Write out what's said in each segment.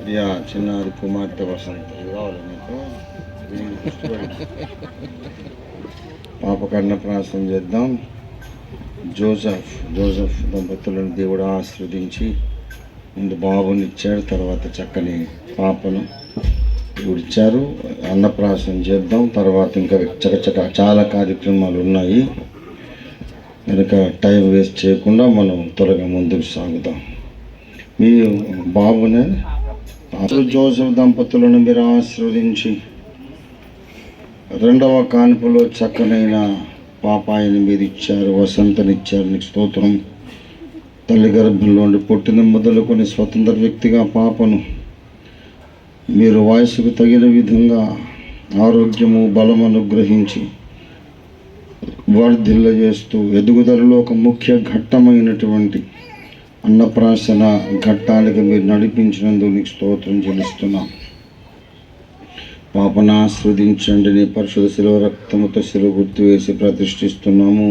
ప్రియా చిన్నారి కుమార్తె వసంత కావాలి మీకు పాపకు అన్నప్రాసం చేద్దాం. జోసెఫ్ దంపతులను దేవుడు ఆశీర్వదించి ముందు బాబునిచ్చాడు, తర్వాత చక్కని పాపను ఇచ్చారు. అన్నప్రాసం చేద్దాం. తర్వాత ఇంకా చకచక చాలా కార్యక్రమాలు ఉన్నాయి కనుక టైం వేస్ట్ చేయకుండా మనం త్వరగా ముందుకు సాగుదాం. మీ బాబునే జోసెఫ్ దంపతులను మీరు ఆశీర్వదించి రెండవ కాన్పులో చక్కనైన పాపాయిని మీరు ఇచ్చారు, వసంతనిచ్చారు. నీకు స్తోత్రం. తల్లి గర్భంలోండి పుట్టిన మొదలుకొని స్వతంత్ర వ్యక్తిగా పాపను మీరు వయసుకు తగిన విధంగా ఆరోగ్యము బలము అనుగ్రహించి వర్ధిల్ల చేస్తూ ఎదుగుదలలో ఒక ముఖ్య ఘట్టమైనటువంటి అన్నప్రాసన ఘట్టానికి మీరు నడిపించినందుకు నీకు స్తోత్రం చెల్లిస్తున్నాం. పాపను ఆస్వాదించండి. నీ పరిశుద్ధ శిలువ రక్తముతో శిలువ గుర్తు వేసి ప్రతిష్ఠిస్తున్నాము.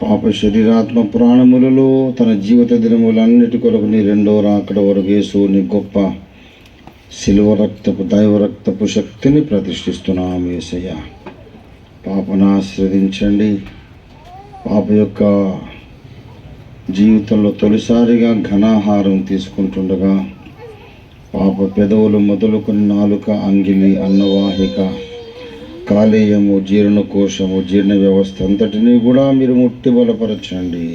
పాప శరీరాత్మ ప్రాణములలో తన జీవిత దినములన్నిటి కొరకు నీ రెండవ రాకడ వరకు యేసు నీ గొప్ప శిలువ రక్తపు దైవ రక్తపు శక్తిని ప్రతిష్ఠిస్తున్నాం. యేసయ్య, పాపను ఆశీర్వదించండి. పాప యొక్క జీవితంలో తొలిసారిగా ఘనాహారం తీసుకుంటుండగా పాప పెదవులు మొదలుకొని నాలుక, అంగిలి, అన్నవాహిక, కాలేయము, జీర్ణకోశము, జీర్ణ వ్యవస్థ అంతటినీ కూడా మీరు ముట్టి బలపరచండి.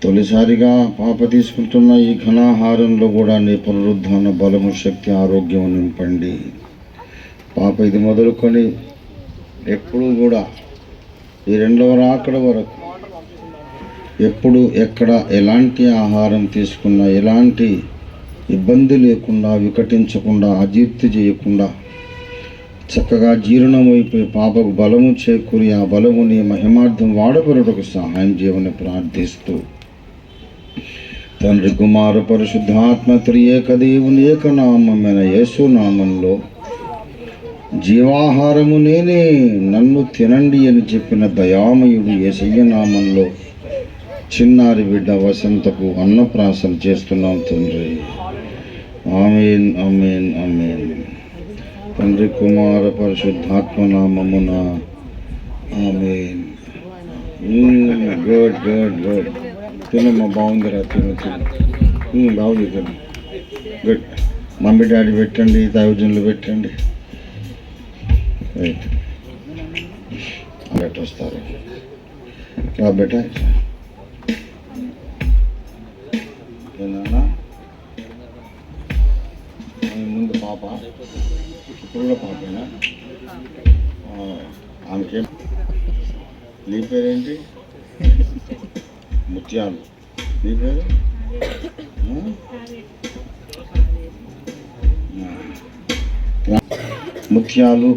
తొలిసారిగా పాప తీసుకుంటున్న ఈ ఘనాహారంలో కూడా నీ పునరుద్ధాన బలము, శక్తి, ఆరోగ్యం నింపండి. పాప ఇది మొదలుకొని ఎప్పుడూ కూడా ఈ రెండవ రాకడ వరకు ఎప్పుడు ఎక్కడ ఎలాంటి ఆహారం తీసుకున్నా ఎలాంటి ఇబ్బంది లేకుండా, వికటించకుండా, అజీర్తి చేయకుండా చక్కగా జీర్ణమైపోయి పాపకు బలము చేకూరి ఆ బలము నీ మహిమార్థం వాడబడుటకు సహాయం చేయమని ప్రార్థిస్తూ తండ్రి, కుమార, పరిశుద్ధాత్మ త్రియేక దేవుని ఏకనామమైన యేసు నామంలో జీవాహారము నేనే, నన్ను తినండి అని చెప్పిన దయామయుడు యేసయ్య నామంలో చిన్నారి బిడ్డ వసంతకు అన్నప్రాసన చేస్తున్నాం తండ్రి. ఆమేన్, ఆమేన్, ఆమేన్. తండ్రి, కుమార, పరిశుద్ధాత్మ నామమున ఆమేన్. Good good good. తినమ్మా, బాగుందిరా, బాగుంది, తిను. గుడ్. మమ్మీ డాడీ పెట్టండి, దైవజనులు పెట్టండి. రైట్, అలర్ట్ వస్తారు బేటా. ముందు పాప, ఇప్పుడు కూడా పాపేనా? ఆమెకేం, నీ పేరేంటి? ముత్యాలు. నీ పేరు? ముత్యాలు.